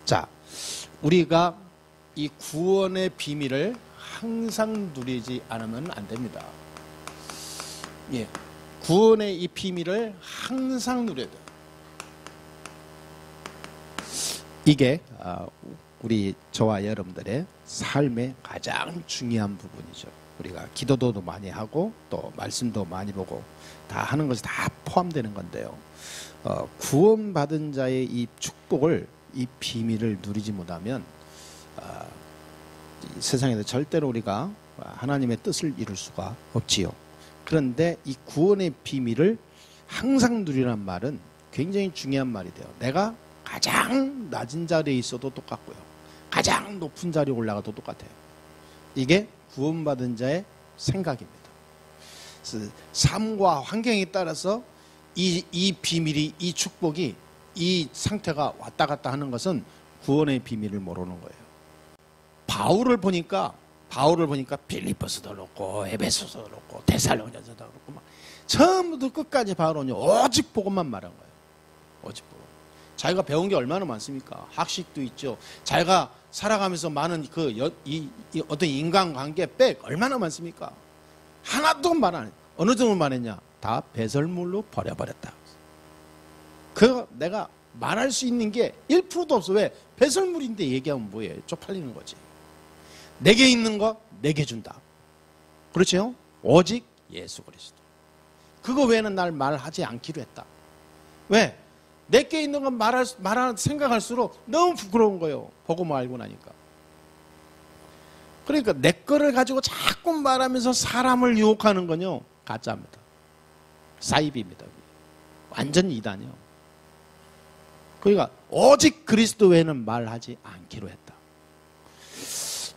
자, 우리가 이 구원의 비밀을 항상 누리지 않으면 안 됩니다. 예, 구원의 이 비밀을 항상 누려야 돼요. 이게 우리 저와 여러분들의 삶의 가장 중요한 부분이죠. 우리가 기도도 많이 하고 또 말씀도 많이 보고 다 하는 것이 다 포함되는 건데요. 구원받은 자의 이 축복을, 이 비밀을 누리지 못하면 이 세상에서 절대로 우리가 하나님의 뜻을 이룰 수가 없지요. 그런데 이 구원의 비밀을 항상 누리란 말은 굉장히 중요한 말이 돼요. 내가 가장 낮은 자리에 있어도 똑같고요, 가장 높은 자리에 올라가도 똑같아요. 이게 구원받은 자의 생각입니다. 그래서 삶과 환경에 따라서 이 비밀이, 이 축복이, 이 상태가 왔다 갔다 하는 것은 구원의 비밀을 모르는 거예요. 바울을 보니까 빌립보서도 그렇고 에베소서도 그렇고 데살로니가서도 그렇고 막 처음부터 끝까지 바울은 오직 복음만 말한 거예요. 오직 복음. 자기가 배운 게 얼마나 많습니까? 학식도 있죠. 자기가 살아가면서 많은 어떤 인간관계 얼마나 많습니까? 하나도 말 안 해요. 어느 정도 말했냐? 다 배설물로 버려버렸다. 그 내가 말할 수 있는 게 1%도 없어. 왜? 배설물인데 얘기하면 뭐예요? 쪽팔리는 거지. 내게 있는 거 내게 준다. 그렇죠? 오직 예수 그리스도. 그거 외에는 날 말하지 않기로 했다. 왜? 내게 있는 건 생각할수록 너무 부끄러운 거예요. 보고 알고 나니까. 그러니까 내 거를 가지고 자꾸 말하면서 사람을 유혹하는 건요, 가짜입니다. 사이비입니다. 완전 이단이요. 그러니까 오직 그리스도 외에는 말하지 않기로 했다.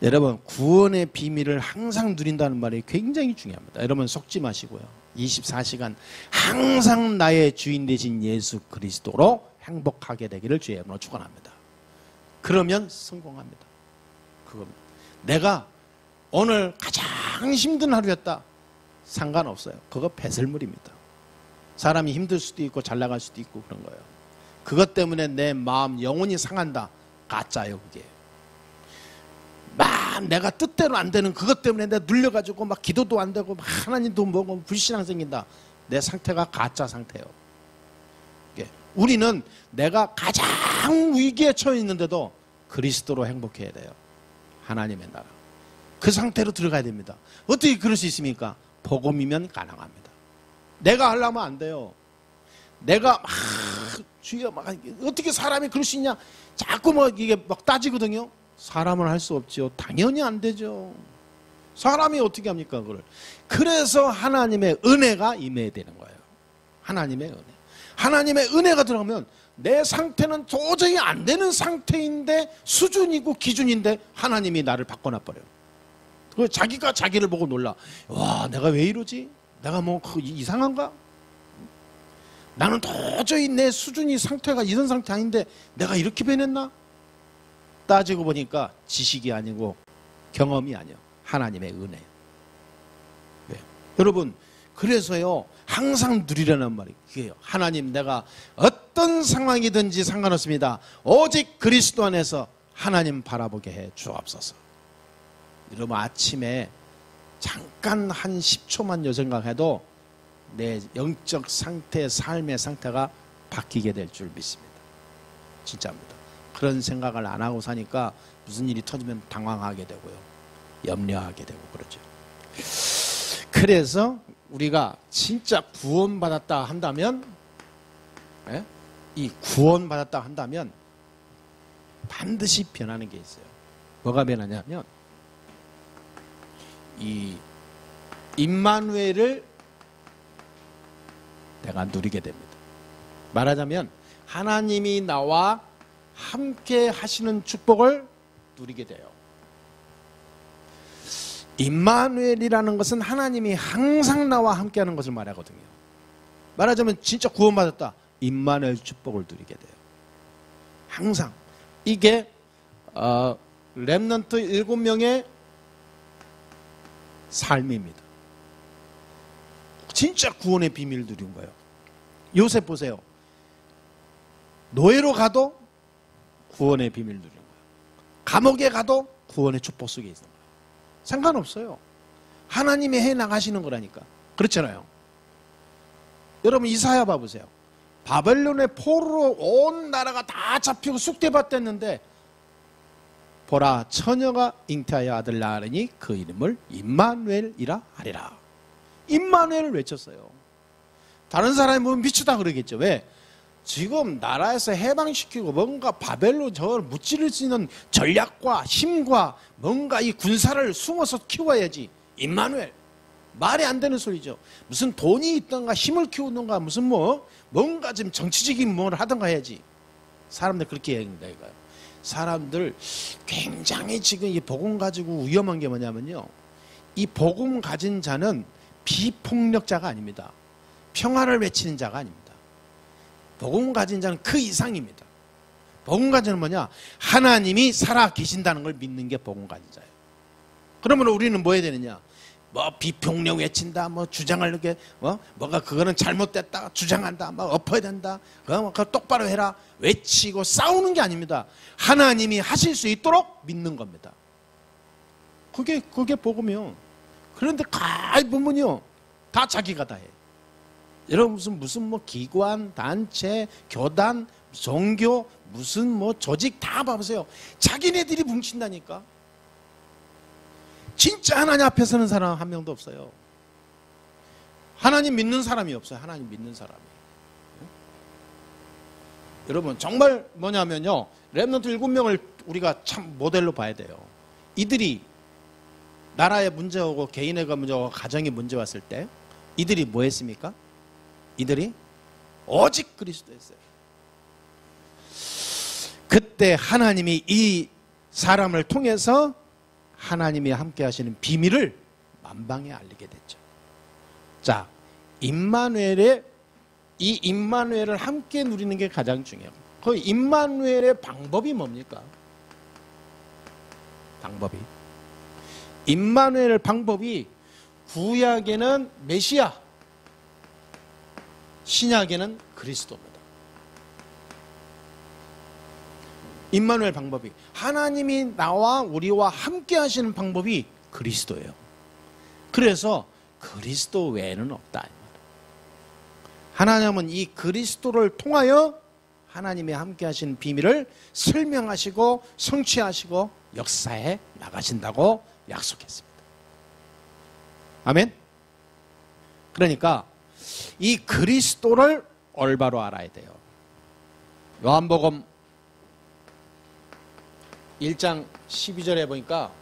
여러분, 구원의 비밀을 항상 누린다는 말이 굉장히 중요합니다. 여러분 속지 마시고요. 24시간 항상 나의 주인 되신 예수 그리스도로 행복하게 되기를 주의 이름으로 축원합니다. 그러면 성공합니다. 그겁니다. 내가 오늘 가장 힘든 하루였다. 상관없어요. 그거 배설물입니다. 사람이 힘들 수도 있고 잘 나갈 수도 있고 그런 거예요. 그것 때문에 내 마음 영혼이 상한다. 가짜예요. 그게. 막 내가 뜻대로 안 되는 그것 때문에 내가 눌려가지고 막 기도도 안 되고 막 하나님도 뭐고 불신앙 생긴다. 내 상태가 가짜 상태예요. 우리는 내가 가장 위기에 처해 있는데도 그리스도로 행복해야 돼요. 하나님의 나라. 그 상태로 들어가야 됩니다. 어떻게 그럴 수 있습니까? 복음이면 가능합니다. 내가 하려면 안 돼요. 내가 막 주여 막 어떻게 사람이 그럴 수 있냐? 자꾸 뭐 이게 막 따지거든요. 사람은 할 수 없죠. 당연히 안 되죠. 사람이 어떻게 합니까, 그걸? 그래서 하나님의 은혜가 임해야 되는 거예요. 하나님의 은혜. 하나님의 은혜가 들어가면 내 상태는 도저히 안 되는 상태인데, 수준이고 기준인데 하나님이 나를 바꿔놔버려요. 그 자기가 자기를 보고 놀라. 와, 내가 왜 이러지? 내가 뭐 이상한가? 나는 도저히 내 수준이 상태가 이런 상태 아닌데 내가 이렇게 변했나? 따지고 보니까 지식이 아니고 경험이 아니에요. 하나님의 은혜. 네. 여러분, 그래서요, 항상 누리라는 말이 그게요. 하나님, 내가 어떤 상황이든지 상관없습니다. 오직 그리스도 안에서 하나님 바라보게 해 주옵소서. 여러분, 아침에 잠깐 한 10초만 요 생각해도 내 영적 상태, 삶의 상태가 바뀌게 될 줄 믿습니다. 진짜입니다. 그런 생각을 안 하고 사니까 무슨 일이 터지면 당황하게 되고요, 염려하게 되고 그러죠. 그래서 우리가 진짜 구원받았다 한다면, 이 구원받았다 한다면 반드시 변하는 게 있어요. 뭐가 변하냐면, 이 임마누엘을 내가 누리게 됩니다. 말하자면 하나님이 나와 함께 하시는 축복을 누리게 돼요. 임마누엘이라는 것은 하나님이 항상 나와 함께 하는 것을 말하거든요. 말하자면 진짜 구원받았다. 임마누엘 축복을 누리게 돼요. 항상. 이게 렘넌트 7명의 삶입니다. 진짜 구원의 비밀을 누린 거예요. 요셉 보세요. 노예로 가도 구원의 비밀 누리는 거예요. 감옥에 가도 구원의 축복 속에 있는 거예요. 상관없어요. 하나님이 해 나가시는 거라니까. 그렇잖아요. 여러분 이사야 봐보세요. 바벨론의 포로로 온 나라가 다 잡히고 쑥대밭됐는데 보라 처녀가 잉태하여 아들 낳으니 그 이름을 임마누엘이라 하리라. 임마누엘을 외쳤어요. 다른 사람이 보면 미치다 그러겠죠. 왜? 지금 나라에서 해방시키고 뭔가 바벨론 저걸 무찌를 수 있는 전략과 힘과 뭔가 이 군사를 숨어서 키워야지. 임마누엘. 말이 안 되는 소리죠. 무슨 돈이 있던가 힘을 키우던가 무슨 뭔가 지금 정치적인 뭘 하던가 해야지. 사람들 그렇게 얘기합니다. 이거요. 사람들 굉장히 지금 이 복음 가지고 위험한 게 뭐냐면요. 이 복음 가진 자는 비폭력자가 아닙니다. 평화를 외치는 자가 아닙니다. 복음 가진 자는 그 이상입니다. 복음 가진 자는 뭐냐? 하나님이 살아 계신다는 걸 믿는 게 복음 가진 자예요. 그러면 우리는 뭐 해야 되느냐? 뭐 비폭력 외친다, 뭐 주장을 이렇게 뭐가 그거는 잘못됐다 주장한다, 막 엎어야 된다, 그거 똑바로 해라 외치고 싸우는 게 아닙니다. 하나님이 하실 수 있도록 믿는 겁니다. 그게 복음이요. 그런데 가히 보면요, 다 자기가 다 해. 여러분 무슨 뭐 기관, 단체, 교단, 종교, 무슨 뭐 조직 다 봐보세요. 자기네들이 뭉친다니까. 진짜 하나님 앞에 서는 사람 한 명도 없어요. 하나님 믿는 사람이 없어요. 하나님 믿는 사람이. 여러분 정말 뭐냐면요, 렘넌트 7명을 우리가 참 모델로 봐야 돼요. 이들이 나라에 문제 오고 개인의 문제 오고 가정에 문제 왔을 때 이들이 뭐 했습니까? 이들이 오직 그리스도였어요. 그때 하나님이 이 사람을 통해서 하나님이 함께 하시는 비밀을 만방에 알리게 됐죠. 자, 임마누엘을 함께 누리는 게 가장 중요해요. 그 임마누엘의 방법이 뭡니까? 방법이. 임마누엘 방법이 구약에는 메시아, 신약에는 그리스도입니다. 임마누엘 방법이, 하나님이 나와 우리와 함께 하시는 방법이 그리스도예요. 그래서 그리스도 외에는 없다. 하나님은 이 그리스도를 통하여 하나님이 함께 하시는 비밀을 설명하시고 성취하시고 역사에 나가신다고 약속했습니다. 아멘. 그러니까 이 그리스도를 올바로 알아야 돼요. 요한복음 1장 12절에 보니까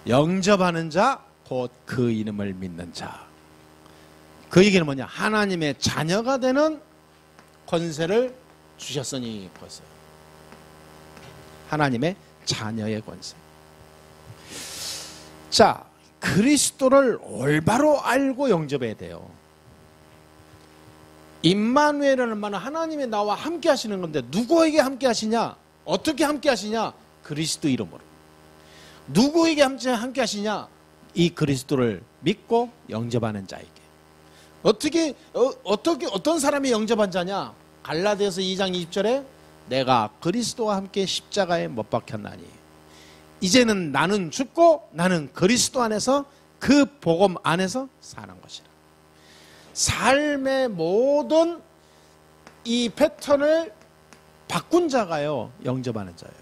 영접하는 자 곧 그 이름을 믿는 자. 그 얘기는 뭐냐? 하나님의 자녀가 되는 권세를 주셨으니 벌써. 하나님의 자녀의 권세. 자, 그리스도를 올바로 알고 영접해야 돼요. 임마누엘은 말은 하나님의 나와 함께 하시는 건데 누구에게 함께 하시냐? 어떻게 함께 하시냐? 그리스도 이름으로. 누구에게 함께 하시냐? 이 그리스도를 믿고 영접하는 자에게. 어떤 사람이 영접한 자냐? 갈라디아서 2장 20절에 내가 그리스도와 함께 십자가에 못 박혔나니 이제는 나는 죽고 나는 그리스도 안에서 그 복음 안에서 사는 것이라. 삶의 모든 이 패턴을 바꾼 자가요, 영접하는 자예요.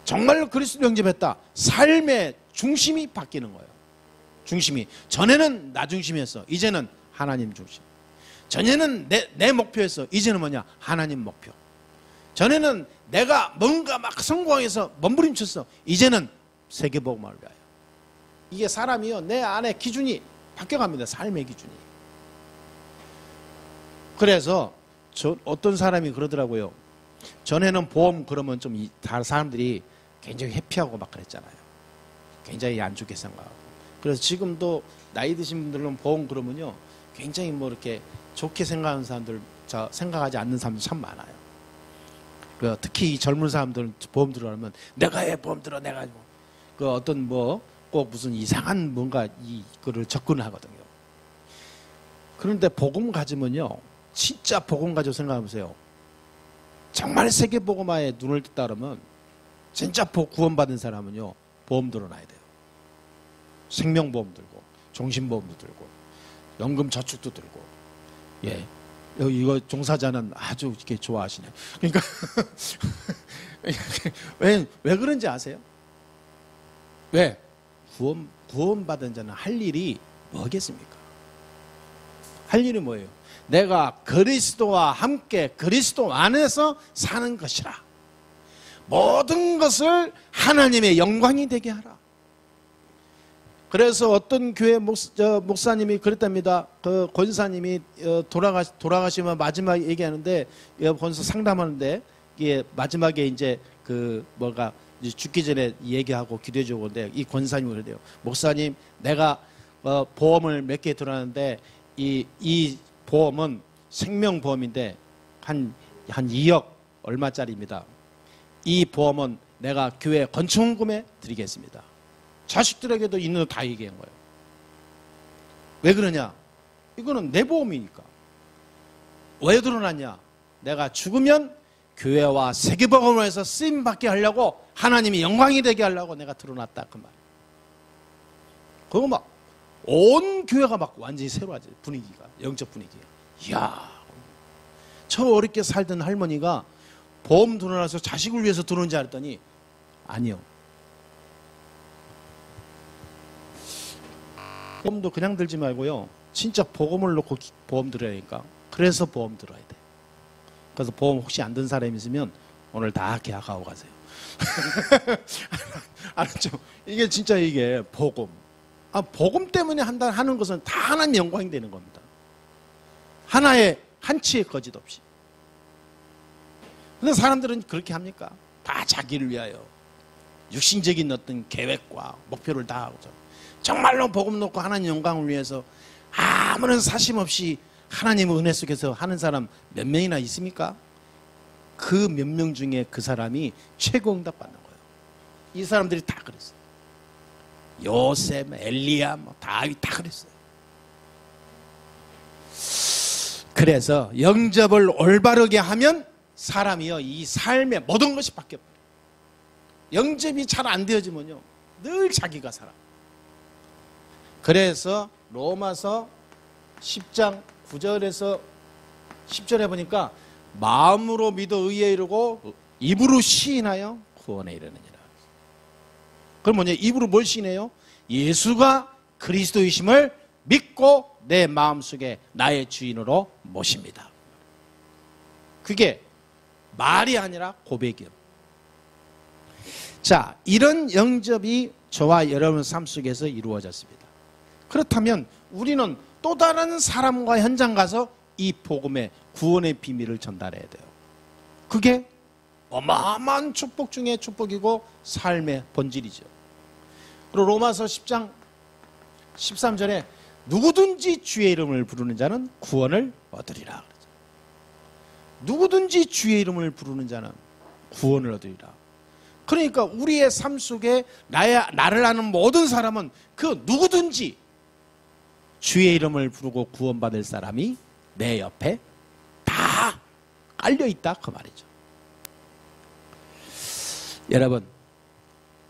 정말로 그리스도 영접했다. 삶의 중심이 바뀌는 거예요. 중심이. 전에는 나 중심이었어. 이제는 하나님 중심. 전에는 내 목표였어. 이제는 뭐냐? 하나님 목표. 전에는 내가 뭔가 막 성공해서 몸부림쳤어. 이제는 세계복음을 위하여. 이게 사람이요, 내 안에 기준이 바뀌어갑니다. 삶의 기준이. 그래서 어떤 사람이 그러더라고요. 전에는 보험 그러면 좀 다른 사람들이 굉장히 회피하고 막 그랬잖아요. 굉장히 안 좋게 생각하고. 그래서 지금도 나이 드신 분들은 보험 그러면요, 굉장히 뭐 이렇게 좋게 생각하는 사람들, 생각하지 않는 사람들 참 많아요. 특히 젊은 사람들은 보험 들어가면 내가 해, 보험 들어, 내가 어떤 꼭 무슨 이상한 뭔가 이거를 접근을 하거든요. 그런데 복음 가지면요, 진짜 복음 가지고 생각해보세요. 정말 세계복음화에 눈을 떴다 그러면 진짜 구원받은 사람은요, 보험 들어놔야 돼요. 생명보험 들고, 종신보험도 들고, 연금저축도 들고. 예, 이거 종사자는 아주 이렇게 좋아하시네. 그러니까 왜 그런지 아세요? 왜? 구원받은 자는 할 일이 뭐겠습니까? 할 일이 뭐예요? 내가 그리스도와 함께 그리스도 안에서 사는 것이라. 모든 것을 하나님의 영광이 되게 하라. 그래서 어떤 교회 목사님이 그랬답니다. 그 권사님이 돌아가시면 마지막에 얘기하는데, 권사 상담하는데, 이게 마지막에 이제 이제 죽기 전에 얘기하고 기도해 주고, 근데 이 권사님이 그러대요. 목사님, 내가 보험을 몇 개 들었는데, 이 보험은 생명보험인데, 한 2억 얼마짜리입니다. 이 보험은 내가 교회 건축금에 드리겠습니다. 자식들에게도 있는 거 다 얘기한 거예요. 왜 그러냐? 이거는 내 보험이니까. 왜 들어놨냐? 내가 죽으면 교회와 세계복음화에서 쓰임받게 하려고, 하나님이 영광이 되게 하려고 내가 들어놨다, 그 말. 그거 막 온 교회가 막 완전히 새로워져, 분위기가, 영적 분위기가. 이야, 저 어렵게 살던 할머니가 보험 들어놔서 자식을 위해서 들어온 줄 알았더니 아니요. 보험도 그냥 들지 말고요, 진짜 복음을 놓고 보험 들어야 되니까. 그래서 보험 들어야 돼. 그래서 보험 혹시 안 든 사람이 있으면 오늘 다 계약하고 가세요. 알았죠? 이게 진짜 이게 복음. 복음 때문에 하는 것은 다 하나님 영광이 되는 겁니다. 하나의 한치의 거짓 없이. 근데 사람들은 그렇게 합니까? 다 자기를 위하여 육신적인 어떤 계획과 목표를 다 하고, 정말로 복음 놓고 하나님 영광을 위해서 아무런 사심 없이 하나님의 은혜 속에서 하는 사람 몇 명이나 있습니까? 그 몇 명 중에 그 사람이 최고 응답 받는 거예요. 이 사람들이 다 그랬어요. 요셉, 엘리야, 다윗 다 그랬어요. 그래서 영접을 올바르게 하면 사람이요, 이 삶의 모든 것이 바뀌어버려요. 영접이 잘 안 되어지면요, 늘 자기가 살아. 그래서 로마서 10장 9절에서 10절에 보니까 마음으로 믿어 의에 이르고 입으로 시인하여 구원에 이르느니라. 그럼 뭐냐? 입으로 뭘 시인해요? 예수가 그리스도이심을 믿고 내 마음속에 나의 주인으로 모십니다. 그게 말이 아니라 고백이요. 자, 이런 영접이 저와 여러분 삶 속에서 이루어졌습니다. 그렇다면 우리는 또 다른 사람과 현장 가서 이 복음의 구원의 비밀을 전달해야 돼요. 그게 어마어마한 축복 중에 축복이고 삶의 본질이죠. 그리고 로마서 10장 13절에 누구든지 주의 이름을 부르는 자는 구원을 얻으리라. 누구든지 주의 이름을 부르는 자는 구원을 얻으리라. 그러니까 우리의 삶 속에 나를 아는 모든 사람은 그 누구든지 주의 이름을 부르고 구원받을 사람이 내 옆에 다 깔려있다, 그 말이죠. 여러분,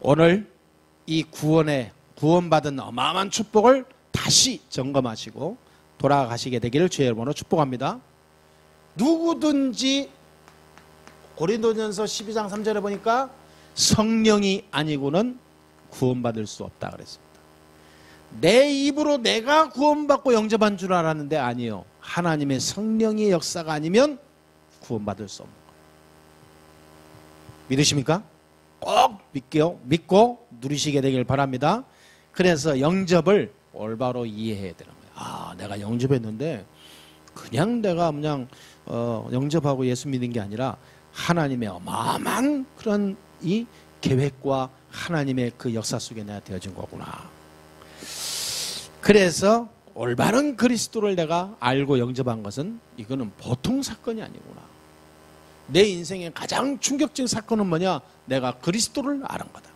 오늘 이 구원받은 어마어마한 축복을 다시 점검하시고 돌아가시게 되기를 주의 이름으로 축복합니다. 누구든지, 고린도전서 12장 3절에 보니까 성령이 아니고는 구원받을 수 없다 그랬습니다. 내 입으로 내가 구원받고 영접한 줄 알았는데 아니요. 하나님의 성령의 역사가 아니면 구원받을 수 없는 거예요. 믿으십니까? 꼭 믿고 누리시게 되길 바랍니다. 그래서 영접을 올바로 이해해야 되는 거예요. 내가 영접했는데 그냥 영접하고 예수 믿는 게 아니라 하나님의 어마어마한 그런 이 계획과 하나님의 그 역사 속에 내가 되어진 거구나. 그래서 올바른 그리스도를 내가 알고 영접한 것은 이거는 보통 사건이 아니구나. 내 인생의 가장 충격적인 사건은 뭐냐? 내가 그리스도를 아는 거다.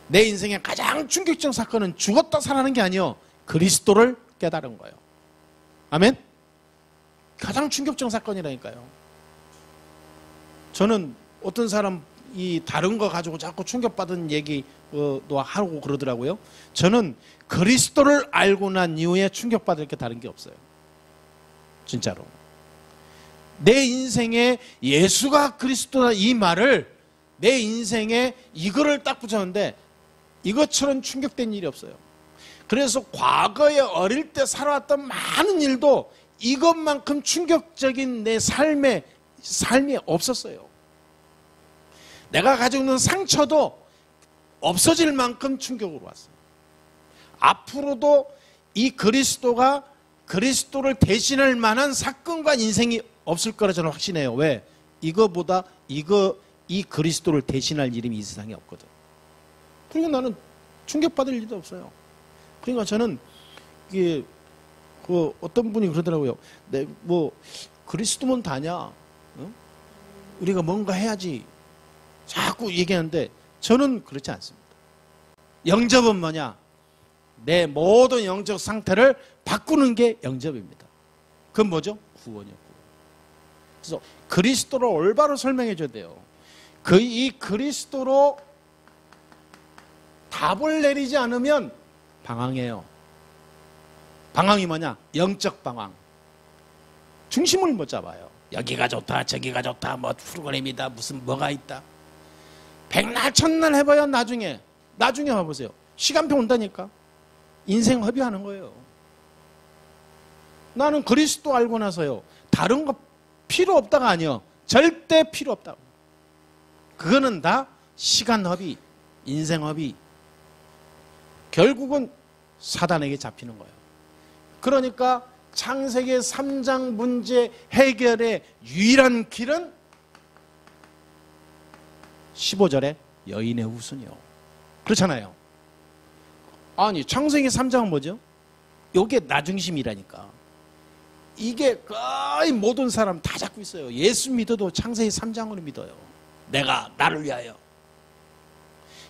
내 인생의 가장 충격적인 사건은 죽었다 살아나는 게 아니요, 그리스도를 깨달은 거예요. 아멘? 가장 충격적인 사건이라니까요. 저는 어떤 사람 이 다른 거 가지고 자꾸 충격받은 얘기도 하고 그러더라고요. 저는 그리스도를 알고 난 이후에 충격받을 게 다른 게 없어요. 진짜로. 내 인생에 예수가 그리스도다 이 말을 내 인생에 이거를 딱 붙였는데 이것처럼 충격된 일이 없어요. 그래서 과거에 어릴 때 살아왔던 많은 일도 이것만큼 충격적인 내 삶이 없었어요. 내가 가지고 있는 상처도 없어질 만큼 충격으로 왔어요. 앞으로도 이 그리스도가 그리스도를 대신할 만한 사건과 인생이 없을 거라 저는 확신해요. 왜? 이거보다 이 그리스도를 대신할 일이 이 세상에 없거든. 그리고 나는 충격받을 일도 없어요. 그러니까 저는 이게 어떤 분이 그러더라고요. 뭐 그리스도면 다냐? 어? 우리가 뭔가 해야지. 자꾸 얘기하는데 저는 그렇지 않습니다. 영접은 뭐냐? 내 모든 영적 상태를 바꾸는 게 영접입니다. 그건 뭐죠? 구원이요. 그래서 그리스도를 올바로 설명해 줘야 돼요. 이 그리스도로 답을 내리지 않으면 방황해요. 방황이 뭐냐? 영적 방황. 중심을 못 잡아요. 여기가 좋다, 저기가 좋다, 뭐 프로그램이다, 무슨 뭐가 있다. 백날 천날 해봐야 나중에 봐보세요. 시간표 온다니까. 인생 허비하는 거예요. 나는 그리스도 알고 나서요. 다른 거 필요 없다가 아니요. 절대 필요 없다고. 그거는 다 시간 허비, 인생 허비. 결국은 사단에게 잡히는 거예요. 그러니까 창세기 3장 문제 해결의 유일한 길은 15절에 여인의 후손이요. 그렇잖아요. 아니 창세기 3장은 뭐죠? 이게 나중심이라니까. 이게 거의 모든 사람 다 잡고 있어요. 예수 믿어도 창세기 3장으로 믿어요. 나를 위하여.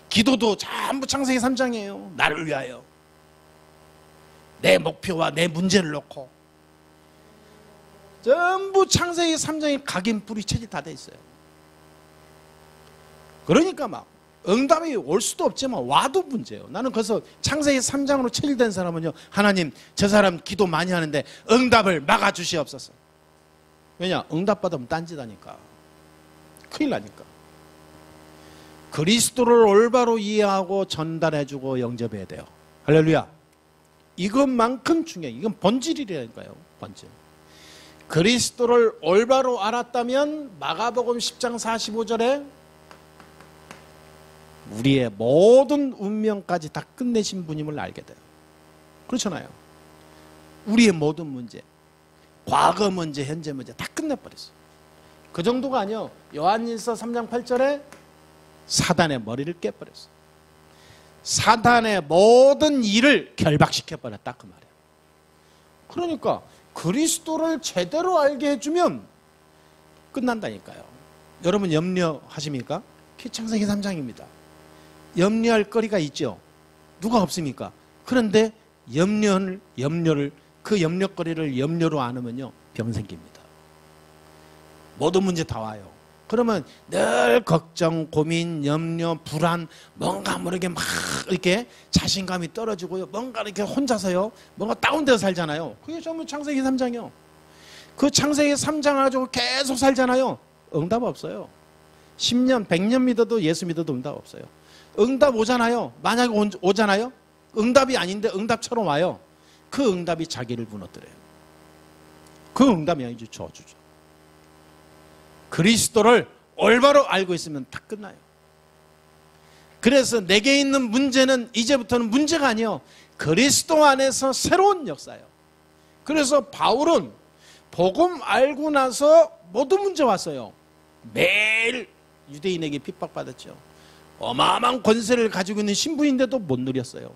기도도 전부 창세기 3장이에요. 나를 위하여. 내 목표와 내 문제를 놓고 전부 창세기 3장에 각인 뿌리 체질 다 돼 있어요. 그러니까 막 응답이 올 수도 없지만 와도 문제예요. 나는 그래서 창세기 3장으로 체질된 사람은요, 하나님 저 사람 기도 많이 하는데 응답을 막아주시옵소서. 왜냐? 응답 받으면 딴짓하니까. 큰일 나니까. 그리스도를 올바로 이해하고 전달해주고 영접해야 돼요. 할렐루야. 이것만큼 중요해요. 이건 본질이라니까요. 본질. 그리스도를 올바로 알았다면 마가복음 10장 45절에 우리의 모든 운명까지 다 끝내신 분임을 알게 돼요. 그렇잖아요. 우리의 모든 문제, 과거 문제, 현재 문제 다 끝내버렸어요. 그 정도가 아니요. 요한일서 3장 8절에 사단의 머리를 깨버렸어요. 사단의 모든 일을 결박시켜버렸다 그 말이에요. 그러니까 그리스도를 제대로 알게 해주면 끝난다니까요. 여러분 염려하십니까? 창세기 3장입니다. 염려할 거리가 있죠. 누가 없습니까? 그런데 염려를 그 염려거리를 염려로 안으면요 병 생깁니다. 모든 문제 다 와요. 그러면 늘 걱정, 고민, 염려, 불안, 뭔가 모르게 막 이렇게 자신감이 떨어지고요. 뭔가 이렇게 혼자서요. 뭔가 다운되어 살잖아요. 그게 전부 창세기 3장이요. 그 창세기 3장 가지고 계속 살잖아요. 응답 없어요. 10년, 100년 믿어도 예수 믿어도 응답 없어요. 응답 오잖아요. 만약에 오잖아요. 응답이 아닌데 응답처럼 와요. 그 응답이 자기를 무너뜨려요. 그 응답이 아니죠. 저주죠. 그리스도를 올바로 알고 있으면 다 끝나요. 그래서 내게 있는 문제는 이제부터는 문제가 아니에요. 그리스도 안에서 새로운 역사예요. 그래서 바울은 복음 알고 나서 모든 문제 왔어요. 매일 유대인에게 핍박받았죠. 어마어마한 권세를 가지고 있는 신부인데도 못 누렸어요.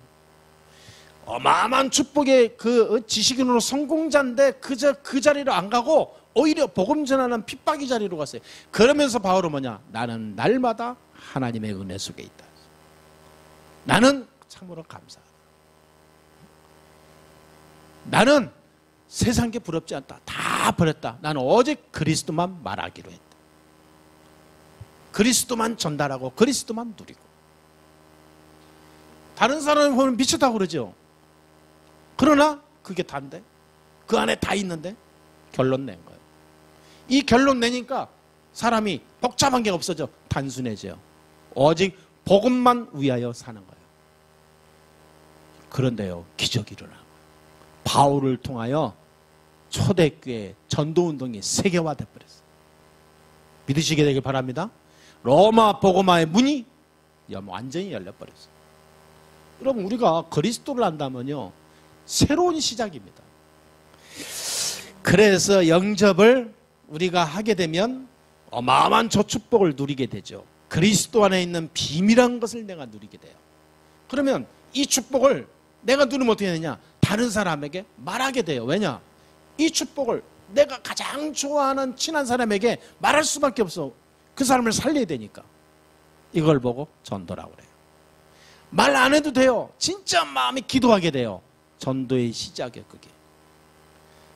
어마어마한 축복의 그 지식인으로 성공자인데 그 자리로 안 가고 오히려 복음 전하는 핍박의 자리로 갔어요. 그러면서 바울은 뭐냐? 나는 날마다 하나님의 은혜 속에 있다. 나는 참으로 감사하다. 나는 세상 게 부럽지 않다. 다 버렸다. 나는 오직 그리스도만 말하기로 했다. 그리스도만 전달하고 그리스도만 누리고. 다른 사람을 보면 미쳤다고 그러죠. 그러나 그게 다인데, 그 안에 다 있는데 결론 낸 거예요. 이 결론 내니까 사람이 복잡한 게 없어져 단순해져요. 오직 복음만 위하여 사는 거예요. 그런데요, 기적이 일어나요. 바울을 통하여 초대교회 전도운동이 세계화돼 버렸어요. 믿으시게 되길 바랍니다. 로마 복음화의 문이 완전히 열려버렸어요. 여러분, 우리가 그리스도를 안다면요, 새로운 시작입니다. 그래서 영접을 우리가 하게 되면 어마어마한 저 축복을 누리게 되죠. 그리스도 안에 있는 비밀한 것을 내가 누리게 돼요. 그러면 이 축복을 내가 누리면 어떻게 되냐? 다른 사람에게 말하게 돼요. 왜냐? 이 축복을 내가 가장 좋아하는 친한 사람에게 말할 수밖에 없어. 그 사람을 살려야 되니까. 이걸 보고 전도라고 그래요. 말 안 해도 돼요. 진짜 마음이 기도하게 돼요. 전도의 시작이에요, 그게.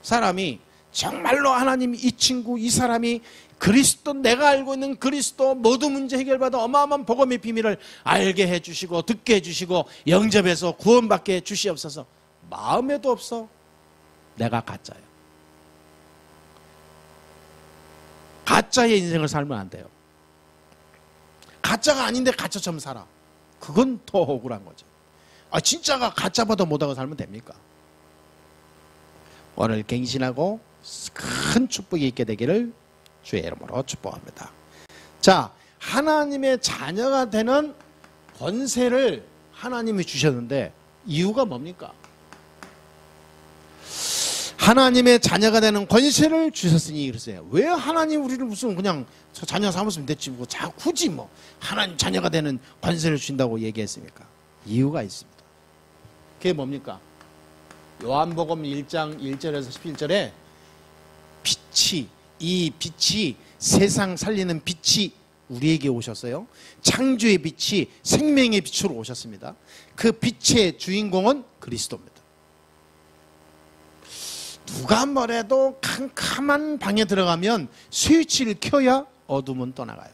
사람이 정말로 하나님이 이 친구, 이 사람이 그리스도, 내가 알고 있는 그리스도 모든 문제 해결받아 어마어마한 복음의 비밀을 알게 해주시고 듣게 해주시고 영접해서 구원받게 해주시옵소서. 마음에도 없어. 내가 가짜예요. 가짜의 인생을 살면 안 돼요. 가짜가 아닌데 가짜처럼 살아. 그건 더 억울한 거죠. 진짜가 가짜보다 못하고 살면 됩니까? 오늘 갱신하고 큰 축복이 있게 되기를 주의 이름으로 축복합니다. 자, 하나님의 자녀가 되는 권세를 하나님이 주셨는데 이유가 뭡니까? 하나님의 자녀가 되는 권세를 주셨으니 그러세요. 왜 하나님 우리를 무슨 그냥 자녀 삼았으면 됐지 뭐 굳이 뭐 하나님 자녀가 되는 권세를 주신다고 얘기했습니까? 이유가 있습니다. 그게 뭡니까? 요한복음 1장 1절에서 11절에 이 빛이 세상 살리는 빛이 우리에게 오셨어요. 창조의 빛이 생명의 빛으로 오셨습니다. 그 빛의 주인공은 그리스도입니다. 누가 뭐래도 캄캄한 방에 들어가면 스위치를 켜야 어둠은 떠나가요.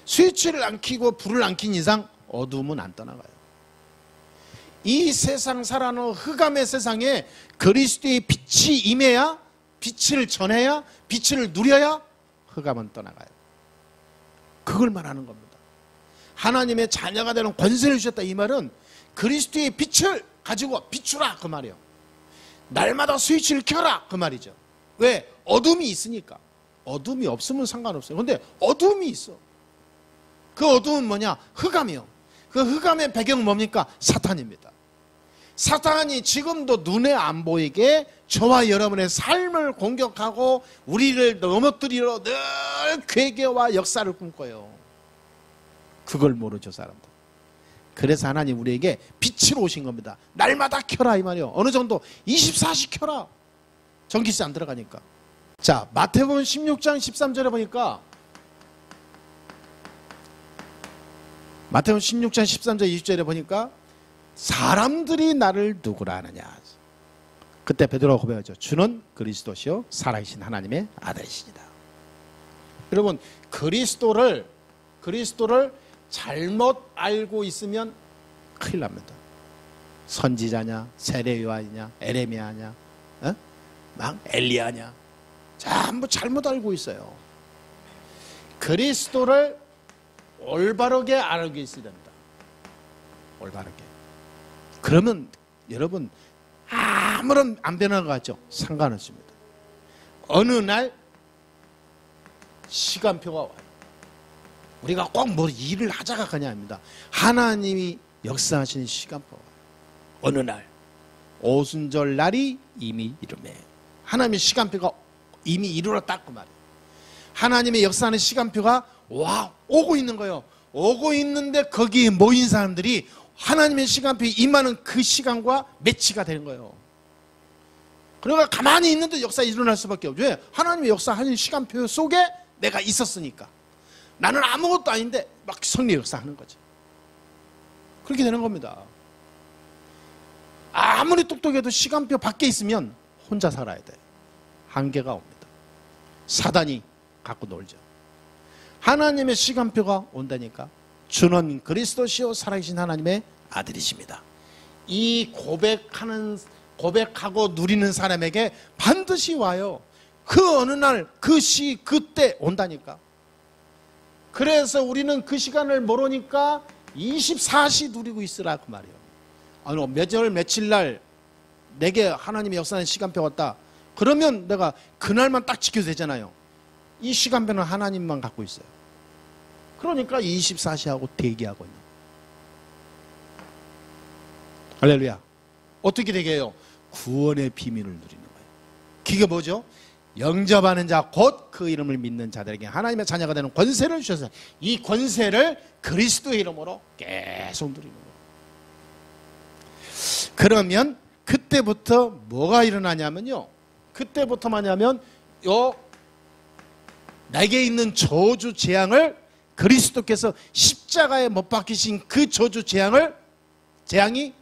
스위치를 안 켜고 불을 안 켜는 이상 어둠은 안 떠나가요. 이 세상 살아는 흑암의 세상에 그리스도의 빛이 임해야, 빛을 전해야, 빛을 누려야 흑암은 떠나가요. 그걸 말하는 겁니다. 하나님의 자녀가 되는 권세를 주셨다, 이 말은 그리스도의 빛을 가지고 비추라, 그 말이에요. 날마다 스위치를 켜라, 그 말이죠. 왜? 어둠이 있으니까. 어둠이 없으면 상관없어요. 근데 어둠이 있어. 그 어둠은 뭐냐? 흑암이요. 그 흑암의 배경은 뭡니까? 사탄입니다. 사탄이 지금도 눈에 안 보이게 저와 여러분의 삶을 공격하고 우리를 넘어뜨리러 늘 괴계와 역사를 꿈꿔요. 그걸 모르죠, 사람들. 그래서 하나님 우리에게 빛으로 오신 겁니다. 날마다 켜라, 이 말이요. 어느 정도 24시 켜라. 전기세 안 들어가니까. 자, 마태복음 16장 13절에 보니까, 마태복음 16장 13절 20절에 보니까 사람들이 나를 누구라 하느냐. 그때 베드로가 고백하죠. 주는 그리스도시요 살아계신 하나님의 아들이시니다. 여러분, 그리스도를 잘못 알고 있으면 큰일 납니다. 선지자냐, 세례요한이냐, 에레미야냐, 막 엘리야냐, 전부 잘못 알고 있어요. 그리스도를 올바르게 알고 있어야 됩니다. 올바르게. 그러면 여러분 아무런 안 변한 것 같죠? 상관없습니다. 어느 날 시간표가 와요. 우리가 꼭 뭐 일을 하자가 그냥 아닙니다. 하나님이 역사하시는 시간표가 와요. 어느 날 오순절 날이 이미 이르매. 하나님의 시간표가 이미 이르렀다, 그 말이에요. 하나님의 역사하는 시간표가 오고 있는 거예요. 오고 있는데 거기에 모인 사람들이 하나님의 시간표에 임하는 그 시간과 매치가 되는 거예요. 그러니까 가만히 있는데 역사 일어날 수밖에 없죠. 왜? 하나님의 역사하는 시간표 속에 내가 있었으니까. 나는 아무것도 아닌데 막 성령 역사하는 거죠. 그렇게 되는 겁니다. 아무리 똑똑해도 시간표 밖에 있으면 혼자 살아야 돼요. 한계가 옵니다. 사단이 갖고 놀죠. 하나님의 시간표가 온다니까. 주는 그리스도시요 살아계신 하나님의 아들이십니다. 이 고백하고 누리는 사람에게 반드시 와요. 그 어느 날, 그 시, 그때 온다니까. 그래서 우리는 그 시간을 모르니까 24시 누리고 있으라 그 말이에요. 아니, 몇월 며칠 날 내게 하나님의 역사하는 시간표 왔다. 그러면 내가 그날만 딱 지켜도 되잖아요. 이 시간표는 하나님만 갖고 있어요. 그러니까 24시하고 대기하고 있는 거예요. 할렐루야. 어떻게 되게 해요? 구원의 비밀을 누리는 거예요. 그게 뭐죠? 영접하는 자 곧 그 이름을 믿는 자들에게 하나님의 자녀가 되는 권세를 주셔서 이 권세를 그리스도의 이름으로 계속 누리는 거예요. 그러면 그때부터 뭐가 일어나냐면요, 그때부터만 하면 내게 있는 저주 재앙을 그리스도께서 십자가에 못 박히신 그 저주 재앙이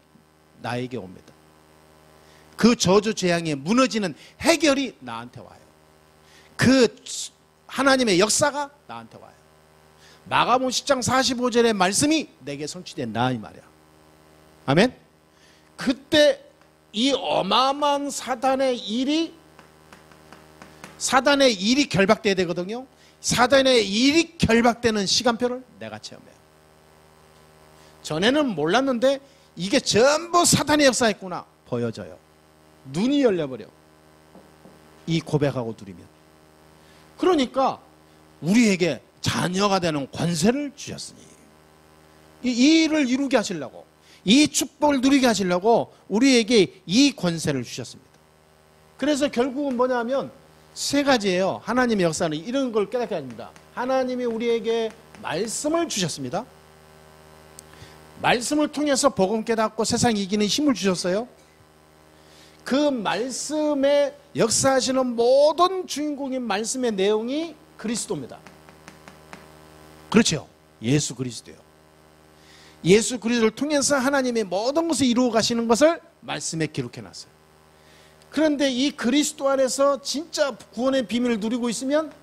나에게 옵니다. 그 저주 재앙이 무너지는 해결이 나한테 와요. 그 하나님의 역사가 나한테 와요. 마가복음 10장 45절의 말씀이 내게 성취된다 이 말이야. 아멘. 그때 이 어마어마한 사단의 일이 결박돼야 되거든요. 사단의 일이 결박되는 시간표를 내가 체험해요. 전에는 몰랐는데 이게 전부 사단의 역사였구나 보여져요. 눈이 열려버려. 이 고백하고 누리면. 그러니까 우리에게 자녀가 되는 권세를 주셨으니 이 일을 이루게 하시려고, 이 축복을 누리게 하시려고 우리에게 이 권세를 주셨습니다. 그래서 결국은 뭐냐면 세 가지예요. 하나님의 역사는 이런 걸 깨닫게 합니다. 하나님이 우리에게 말씀을 주셨습니다. 말씀을 통해서 복음 깨닫고 세상 이기는 힘을 주셨어요. 그 말씀에 역사하시는 모든 주인공인 말씀의 내용이 그리스도입니다. 그렇죠. 예수 그리스도요. 예수 그리스도를 통해서 하나님의 모든 것을 이루어 가시는 것을 말씀에 기록해 놨어요. 그런데 이 그리스도 안에서 진짜 구원의 비밀을 누리고 있으면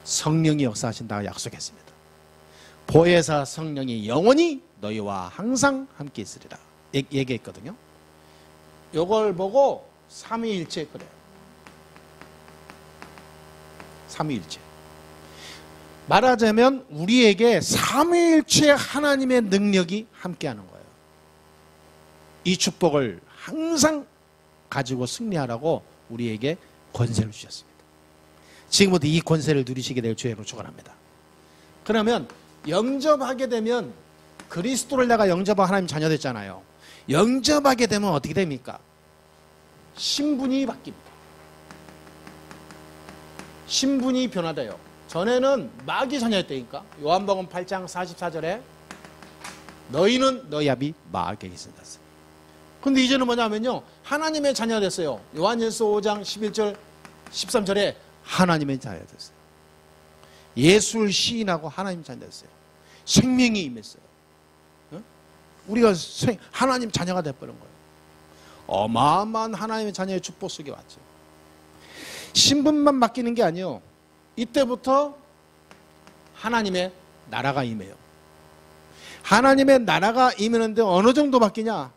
성령이 역사하신다고 약속했습니다. 보혜사 성령이 영원히 너희와 항상 함께 있으리라 얘기했거든요. 이걸 보고 삼위일체 그래요. 삼위일체. 말하자면 우리에게 삼위일체 하나님의 능력이 함께하는 거예요. 이 축복을 항상 가지고 승리하라고 우리에게 권세를 주셨습니다. 지금부터 이 권세를 누리시게 될 주의로 축원합니다. 그러면 영접하게 되면 그리스도를 내가 영접한 하나님 자녀 됐잖아요. 영접하게 되면 어떻게 됩니까? 신분이 바뀝니다. 신분이 변화돼요. 전에는 마귀 자녀였다니까. 요한복음 8장 44절에 너희는 너희 아비 마귀에게 있었다. 근데 이제는 뭐냐면요, 하나님의 자녀가 됐어요. 요한일서 5장 11절 13절에 하나님의 자녀가 됐어요. 예수를 시인하고 하나님 자녀가 됐어요. 생명이 임했어요. 우리가 하나님 자녀가 돼버린 거예요. 어마어마한 하나님의 자녀의 축복 속에 왔죠. 신분만 바뀌는 게 아니에요. 이때부터 하나님의 나라가 임해요. 하나님의 나라가 임하는데 어느 정도 바뀌냐?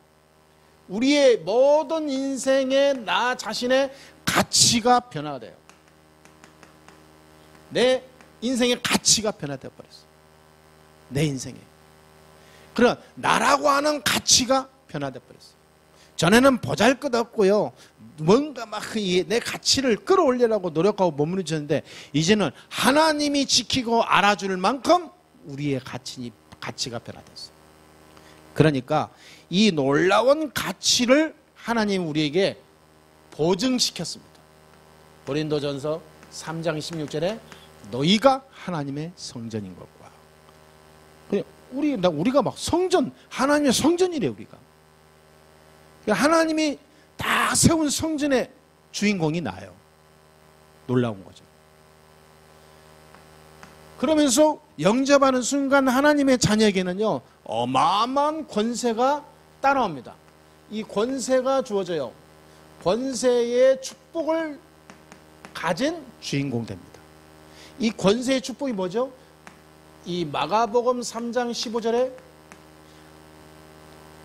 우리의 모든 인생의 나 자신의 가치가 변화가 돼요. 내 인생의 가치가 변화되어 버렸어요. 내 인생에. 그런 나라고 하는 가치가 변화되어 버렸어요. 전에는 보잘것없고요, 뭔가 막 내 가치를 끌어올리려고 노력하고 머무르셨는데 이제는 하나님이 지키고 알아줄 만큼 우리의 가치가 변화됐어요. 그러니까 이 놀라운 가치를 하나님이 우리에게 보증시켰습니다. 고린도전서 3장 16절에 너희가 하나님의 성전인 것과, 우리가 막 성전, 하나님의 성전이래. 우리가 하나님이 다 세운 성전의 주인공이 나요. 놀라운 거죠. 그러면서 영접하는 순간 하나님의 자녀에게는요, 어마어마한 권세가 따라옵니다. 이 권세가 주어져요. 권세의 축복을 가진 주인공 됩니다. 이 권세의 축복이 뭐죠? 이 마가복음 3장 15절에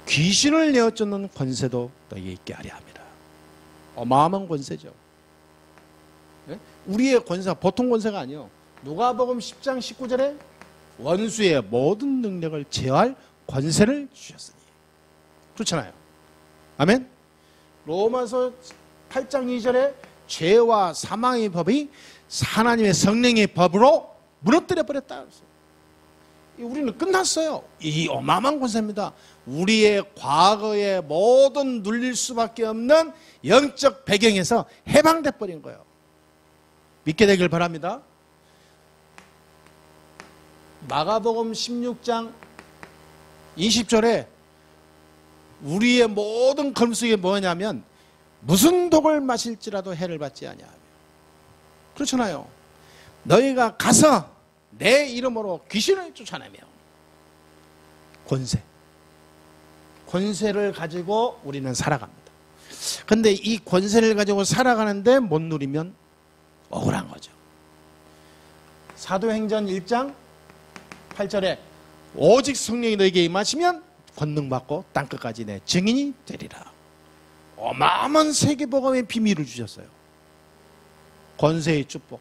귀신을 내어쫓는 권세도 너희에게 있게 하려 합니다. 어마어마한 권세죠. 네? 우리의 권세가 보통 권세가 아니에요. 누가복음 10장 19절에 원수의 모든 능력을 제어할 권세를 주셨으니. 그렇잖아요. 아멘. 로마서 8장 2절에 죄와 사망의 법이 하나님의 성령의 법으로 무너뜨려 버렸다. 우리는 끝났어요. 이 어마어마한 권세입니다. 우리의 과거의 모든 눌릴 수밖에 없는 영적 배경에서 해방돼 버린 거예요. 믿게 되길 바랍니다. 마가복음 16장 20절에 우리의 모든 검색이 뭐냐면 무슨 독을 마실지라도 해를 받지 아니하며. 그렇잖아요. 너희가 가서 내 이름으로 귀신을 쫓아내며. 권세를 가지고 우리는 살아갑니다. 근데 이 권세를 가지고 살아가는데 못 누리면 억울한 거죠. 사도행전 1장 8절에 오직 성령이 너에게 임하시면 권능받고 땅끝까지 내 증인이 되리라. 어마어마한 세계복음의 비밀을 주셨어요. 권세의 축복.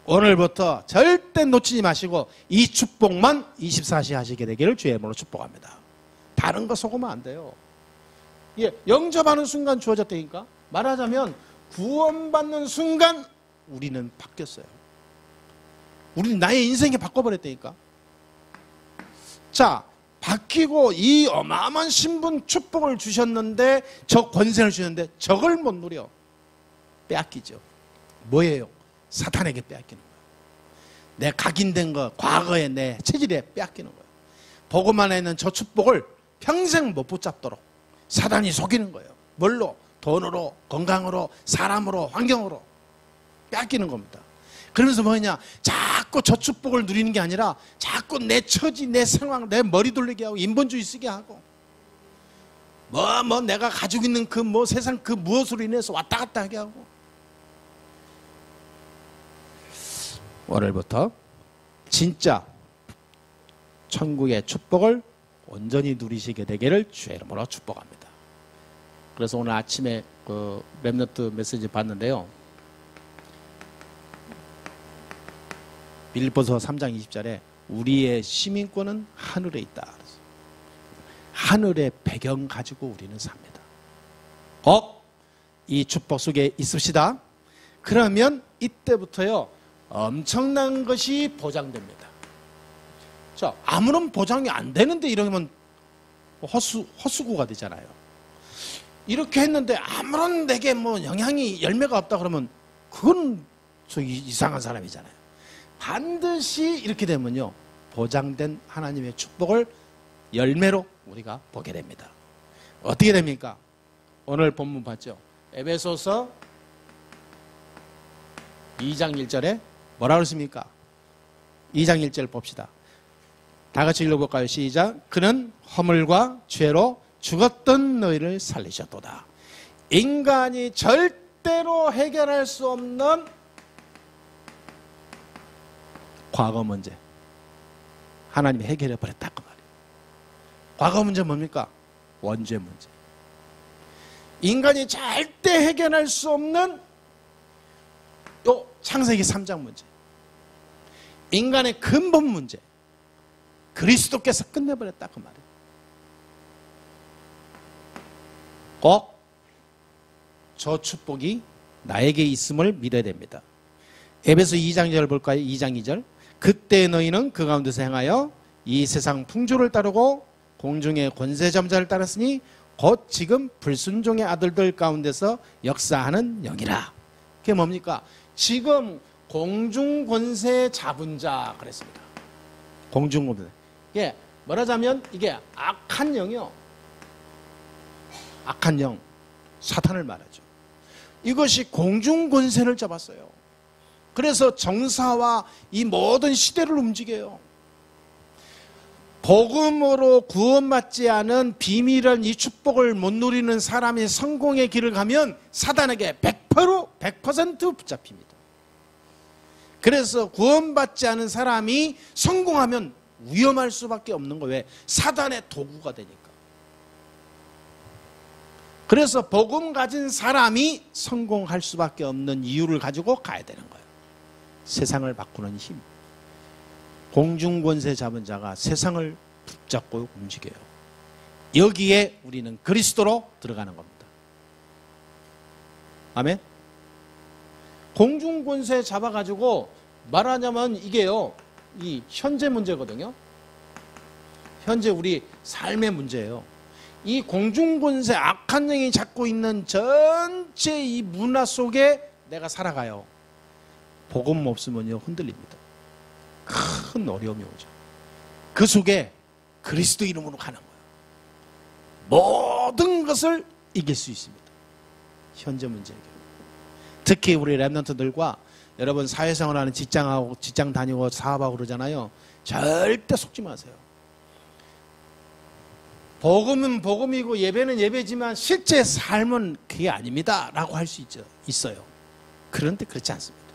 오늘부터 절대 놓치지 마시고 이 축복만 24시 하시게 되기를 주의 이름으로 축복합니다. 다른 거 속으면 안 돼요. 예, 영접하는 순간 주어졌다니까. 말하자면 구원받는 순간 우리는 바뀌었어요. 우리는 나의 인생이 바꿔버렸다니까. 자, 바뀌고 이 어마어마한 신분 축복을 주셨는데, 저 권세를 주셨는데 저걸 못 누려. 빼앗기죠. 뭐예요? 사탄에게 빼앗기는 거예요. 내 각인된 거, 과거의 내 체질에 빼앗기는 거예요. 보고만 있는 저 축복을 평생 못 붙잡도록 사단이 속이는 거예요. 뭘로? 돈으로, 건강으로, 사람으로, 환경으로 빼앗기는 겁니다. 그러면서 뭐냐? 자꾸 저 축복을 누리는 게 아니라 자꾸 내 처지, 내 상황, 내 머리 돌리게 하고 인본주의 쓰게 하고 내가 가지고 있는 그 세상 그 무엇으로 인해서 왔다 갔다 하게 하고. 오늘부터 진짜 천국의 축복을 온전히 누리시게 되기를 주의 이름으로 축복합니다. 그래서 오늘 아침에 그 렘넌트 메시지 봤는데요. 빌립보서 3장 20절에 우리의 시민권은 하늘에 있다. 하늘의 배경 가지고 우리는 삽니다. 이 축복 속에 있읍시다. 그러면 이때부터요 엄청난 것이 보장됩니다. 자, 아무런 보장이 안 되는데 이러면 헛수고가 되잖아요. 이렇게 했는데 아무런 내게 영향이 열매가 없다 그러면 그건 저 이상한 사람이잖아요. 반드시 이렇게 되면요 보장된 하나님의 축복을 열매로 우리가 보게 됩니다. 어떻게 됩니까? 오늘 본문 봤죠? 에베소서 2장 1절에 뭐라 그랬습니까? 2장 1절 봅시다. 다 같이 읽어볼까요? 시작. 그는 허물과 죄로 죽었던 너희를 살리셨도다. 인간이 절대로 해결할 수 없는 과거 문제 하나님이 해결해 버렸다 그 말이에요. 과거 문제 뭡니까? 원죄 문제. 인간이 절대 해결할 수 없는 요 창세기 3장 문제. 인간의 근본 문제. 그리스도께서 끝내버렸다 그 말이에요. 꼭 저 축복이 나에게 있음을 믿어야 됩니다. 에베소 2장 2절 볼까요? 2장 2절. 그때 너희는 그 가운데서 행하여 이 세상 풍조를 따르고 공중의 권세점자를 따랐으니 곧 지금 불순종의 아들들 가운데서 역사하는 영이라. 그게 뭡니까? 지금 공중권세 잡은 자 그랬습니다. 공중권세. 이게 말하자면 이게 악한 영이요. 악한 영, 사탄을 말하죠. 이것이 공중권세를 잡았어요. 그래서 정사와 이 모든 시대를 움직여요. 복음으로 구원받지 않은 비밀한 이 축복을 못 누리는 사람이 성공의 길을 가면 사단에게 100% 붙잡힙니다. 그래서 구원받지 않은 사람이 성공하면 위험할 수밖에 없는 거예요. 왜? 사단의 도구가 되니까. 그래서 복음 가진 사람이 성공할 수밖에 없는 이유를 가지고 가야 되는 거예요. 세상을 바꾸는 힘. 공중권세 잡은 자가 세상을 붙잡고 움직여요. 여기에 우리는 그리스도로 들어가는 겁니다. 아멘? 공중권세 잡아가지고 말하자면 이게요, 이 현재 문제거든요. 현재 우리 삶의 문제예요. 이 공중권세 악한 영이 잡고 있는 전체 이 문화 속에 내가 살아가요. 복음 없으면요 흔들립니다. 큰 어려움이 오죠. 그 속에 그리스도 이름으로 가는 거예요. 모든 것을 이길 수 있습니다. 현재 문제에게. 특히 우리 랩런트들과 여러분 사회생활하는 직장 다니고 사업하고 그러잖아요. 절대 속지 마세요. 복음은 복음이고 예배는 예배지만 실제 삶은 그게 아닙니다 라고 할 수 있어요. 그런데 그렇지 않습니다.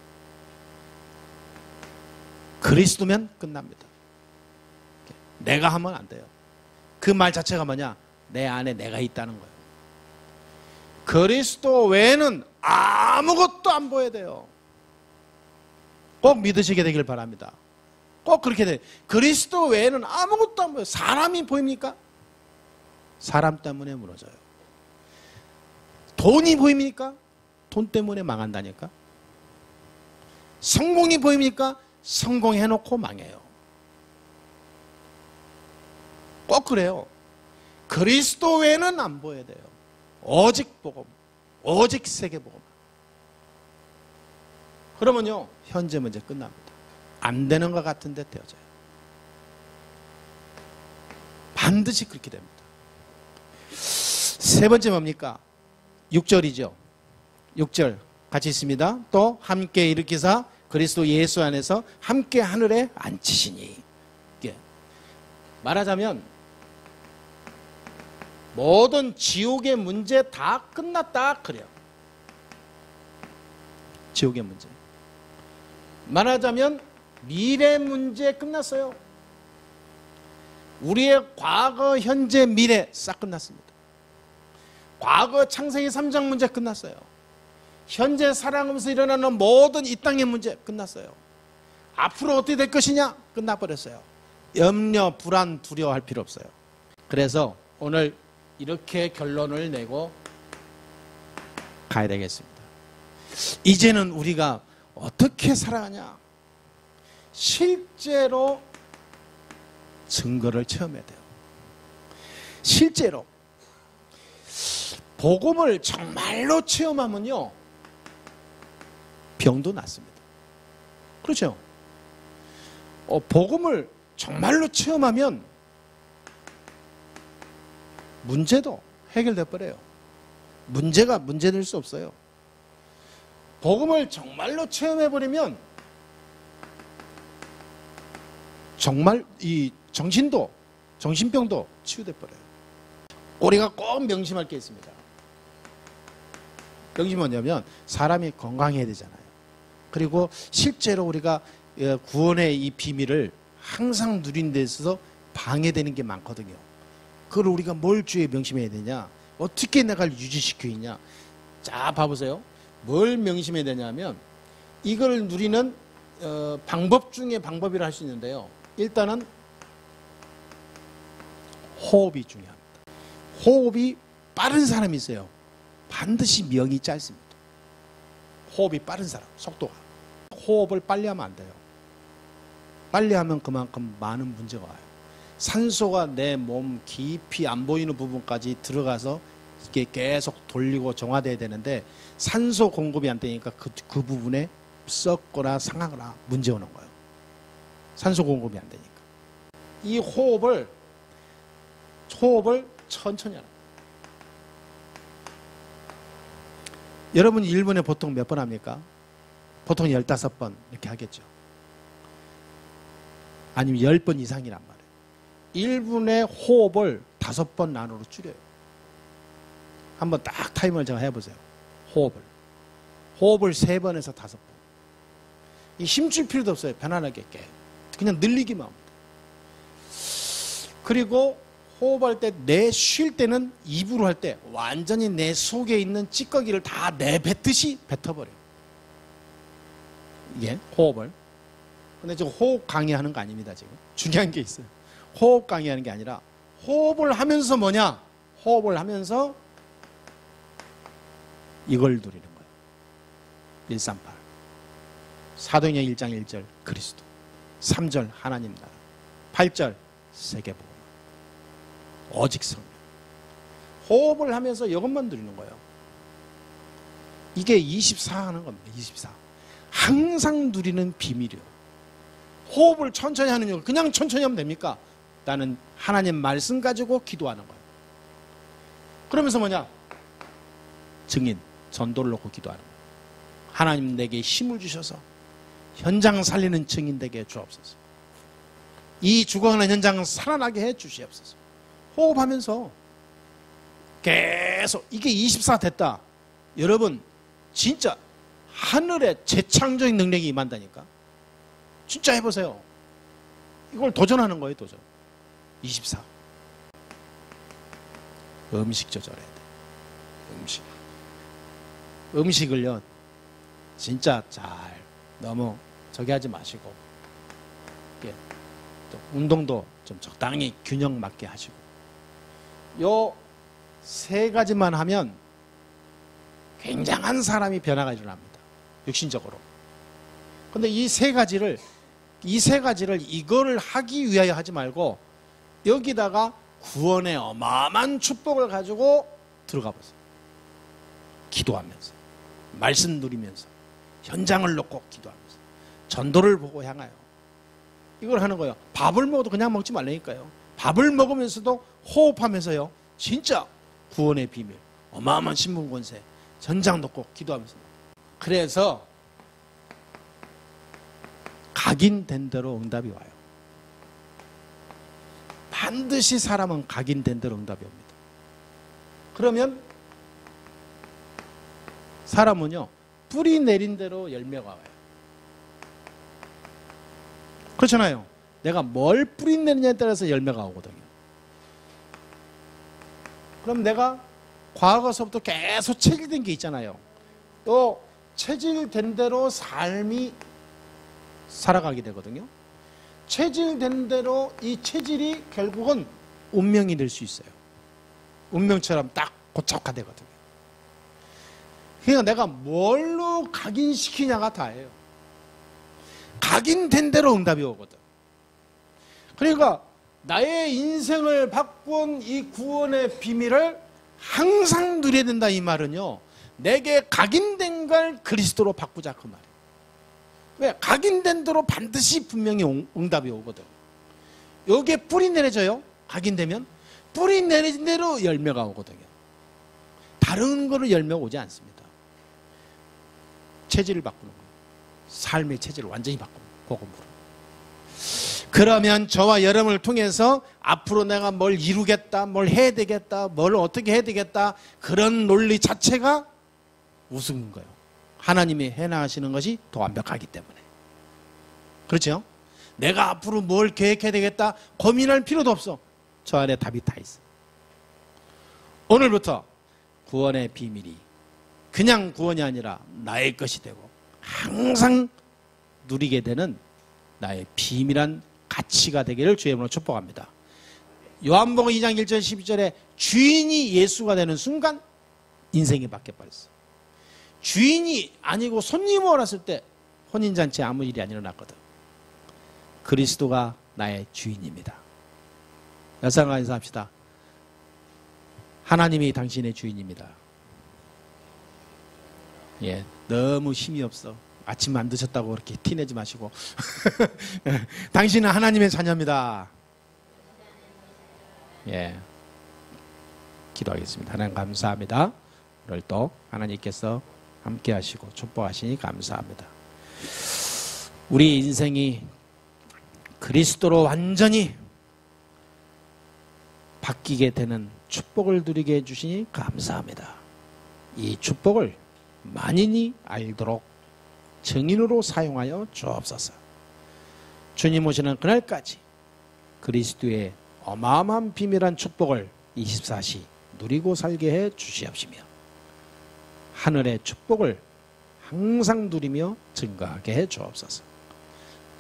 그리스도면 끝납니다. 내가 하면 안 돼요. 그 말 자체가 뭐냐? 내 안에 내가 있다는 거예요. 그리스도 외에는 아무것도 안 보여야 돼요. 꼭 믿으시게 되길 바랍니다. 꼭 그렇게 돼요. 그리스도 외에는 아무것도 안 보여요. 사람이 보입니까? 사람 때문에 무너져요. 돈이 보입니까? 돈 때문에 망한다니까. 성공이 보입니까? 성공해놓고 망해요. 꼭 그래요. 그리스도 외에는 안 보여야 돼요. 오직 복음, 오직 세계복음. 그러면요 현재 문제 끝납니다. 안 되는 것 같은데 되어져요. 반드시 그렇게 됩니다. 세 번째 뭡니까? 6절이죠. 6절 같이 있습니다. 또 함께 일으키사 그리스도 예수 안에서 함께 하늘에 앉히시니. 말하자면 모든 지옥의 문제 다 끝났다 그래요. 지옥의 문제. 말하자면 미래 문제 끝났어요. 우리의 과거, 현재, 미래 싹 끝났습니다. 과거 창세기 3장 문제 끝났어요. 현재 살아가면서 일어나는 모든 이 땅의 문제 끝났어요. 앞으로 어떻게 될 것이냐? 끝나버렸어요. 염려, 불안, 두려워할 필요 없어요. 그래서 오늘 이렇게 결론을 내고 가야 되겠습니다. 이제는 우리가 어떻게 살아가냐? 실제로 증거를 체험해야 돼요. 실제로 복음을 정말로 체험하면요 병도 낫습니다. 그렇죠? 복음을 정말로 체험하면 문제도 해결돼 버려요. 문제가 문제될 수 없어요. 복음을 정말로 체험해버리면 정말 이 정신병도 치유돼 버려요. 우리가 꼭 명심할 게 있습니다. 명심이 뭐냐면 사람이 건강해야 되잖아요. 그리고 실제로 우리가 구원의 이 비밀을 항상 누린 데 있어서 방해되는 게 많거든요. 그걸 우리가 뭘 주에 명심해야 되냐? 어떻게 내가 유지시켜야 되냐? 자, 봐보세요. 뭘 명심해야 되냐면 이걸 누리는 방법 중에 방법이라 할 수 있는데요. 일단은 호흡이 중요합니다. 호흡이 빠른 사람이 있어요. 반드시 명이 짧습니다. 호흡이 빠른 사람, 속도가. 호흡을 빨리 하면 안 돼요. 빨리 하면 그만큼 많은 문제가 와요. 산소가 내 몸 깊이 안 보이는 부분까지 들어가서 이게 계속 돌리고 정화돼야 되는데 산소 공급이 안 되니까 그 부분에 썩거나 상하거나 문제 오는 거예요. 산소 공급이 안 되니까. 이 호흡을 천천히 하라. 여러분이 1분에 보통 몇 번 합니까? 보통 15번 이렇게 하겠죠. 아니면 10번 이상이란 말이에요. 1분에 호흡을 5번 나눠로 줄여요. 한번 딱 타이머를 제가 해보세요. 호흡을 3번에서 5번. 이 힘줄 필요도 없어요. 편안하게 그냥 늘리기만 합니다. 그리고 호흡할 때, 내 쉴 때는 입으로 할 때 완전히 내 속에 있는 찌꺼기를 다 내뱉듯이 뱉어버려요. 이게 호흡을. 근데 지금 호흡 강의하는 거 아닙니다. 지금 중요한 게 있어요. 호흡 강의하는 게 아니라 호흡을 하면서 뭐냐? 호흡을 하면서 이걸 누리는 거예요. 138. 사도행전 1장 1절 그리스도, 3절 하나님 나라, 8절 세계복음, 오직 성령. 호흡을 하면서 이것만 누리는 거예요. 이게 24 하는 겁니다. 24. 항상 누리는 비밀이에요. 호흡을 천천히 하는 이유, 그냥 천천히 하면 됩니까? 나는 하나님 말씀 가지고 기도하는 거예요. 그러면서 뭐냐? 증인, 전도를 놓고 기도하는 거예요. 하나님 내게 힘을 주셔서 현장 살리는 증인 되게 주옵소서. 이 죽어가는 현장 살아나게 해 주시옵소서. 호흡하면서 계속 이게 24 됐다. 여러분 진짜 하늘의 재창조의 능력이 임한다니까. 진짜 해보세요. 이걸 도전하는 거예요. 도전. 24. 음식 조절해야 돼. 음식을요 진짜 잘 너무 저기 하지 마시고, 또 운동도 좀 적당히 균형 맞게 하시고, 요 세 가지만 하면 굉장한 사람이 변화가 일어납니다. 육신적으로. 근데 이 세 가지를 이거를 하기 위하여 하지 말고 여기다가 구원의 어마어마한 축복을 가지고 들어가 보세요. 기도하면서, 말씀 누리면서, 현장을 놓고 기도하면서, 전도를 보고 향하여 이걸 하는 거예요. 밥을 먹어도 그냥 먹지 말라니까요. 밥을 먹으면서도 호흡하면서요. 진짜 구원의 비밀, 어마어마한 신분 권세, 전장 놓고 기도하면서. 그래서 각인된 대로 응답이 와요. 반드시 사람은 각인된 대로 응답이 옵니다. 그러면 사람은요 뿌리 내린 대로 열매가 와요. 그렇잖아요. 내가 뭘 뿌리 내느냐에 따라서 열매가 오거든요. 그럼 내가 과거서부터 계속 체질된 게 있잖아요. 또 체질된 대로 삶이 살아가게 되거든요. 체질된 대로 이 체질이 결국은 운명이 될 수 있어요. 운명처럼 딱 고착화되거든요. 그러니까 내가 뭘로 각인시키냐가 다예요. 각인된 대로 응답이 오거든. 그러니까 나의 인생을 바꾼 이 구원의 비밀을 항상 누려야 된다. 이 말은요, 내게 각인된 걸 그리스도로 바꾸자 그 말이에요. 왜? 각인된 대로 반드시 분명히 응답이 오거든. 여기에 뿌리 내려져요. 각인되면 뿌리 내려진 대로 열매가 오거든요. 다른 거로 열매가 오지 않습니다. 체질을 바꾸는 거예요. 삶의 체질을 완전히 바꾸는 거예요. 복음으로. 그러면 저와 여러분을 통해서 앞으로 내가 뭘 이루겠다, 뭘 해야 되겠다, 뭘 어떻게 해야 되겠다, 그런 논리 자체가 우스운 거예요. 하나님이 해나가시는 것이 더 완벽하기 때문에. 그렇죠? 내가 앞으로 뭘 계획해야 되겠다 고민할 필요도 없어. 저 안에 답이 다 있어. 오늘부터 구원의 비밀이 그냥 구원이 아니라 나의 것이 되고 항상 누리게 되는 나의 비밀한 가치가 되기를 주의 이름으로 축복합니다. 요한복음 2장 1절 12절에 주인이 예수가 되는 순간 인생이 바뀌어버렸어. 주인이 아니고 손님이 왔을 때 혼인잔치에 아무 일이 안 일어났거든. 그리스도가 나의 주인입니다. 여러분 인사합시다. 하나님이 당신의 주인입니다. 예, 너무 힘이 없어. 아침 안 드셨다고 그렇게 티내지 마시고 당신은 하나님의 자녀입니다. 예, 기도하겠습니다. 하나님 감사합니다. 오늘 또 하나님께서 함께 하시고 축복하시니 감사합니다. 우리 인생이 그리스도로 완전히 바뀌게 되는 축복을 누리게 해주시니 감사합니다. 이 축복을 만인이 알도록 증인으로 사용하여 주옵소서. 주님 오시는 그날까지 그리스도의 어마어마한 비밀한 축복을 24시 누리고 살게 해 주시옵시며 하늘의 축복을 항상 누리며 증거하게 해 주옵소서.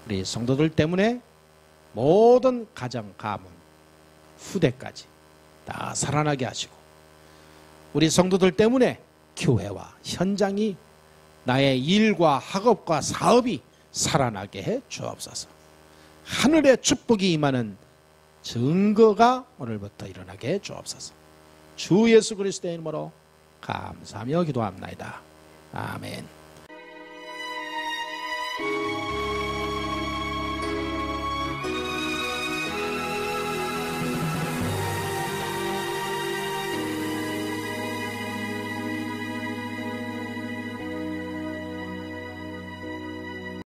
우리 성도들 때문에 모든 가정, 가문, 후대까지 다 살아나게 하시고 우리 성도들 때문에 교회와 현장이 나의 일과 학업과 사업이 살아나게 해 주옵소서. 하늘의 축복이 임하는 증거가 오늘부터 일어나게 해 주옵소서. 주 예수 그리스도의 이름으로 감사하며 기도합나이다. 아멘.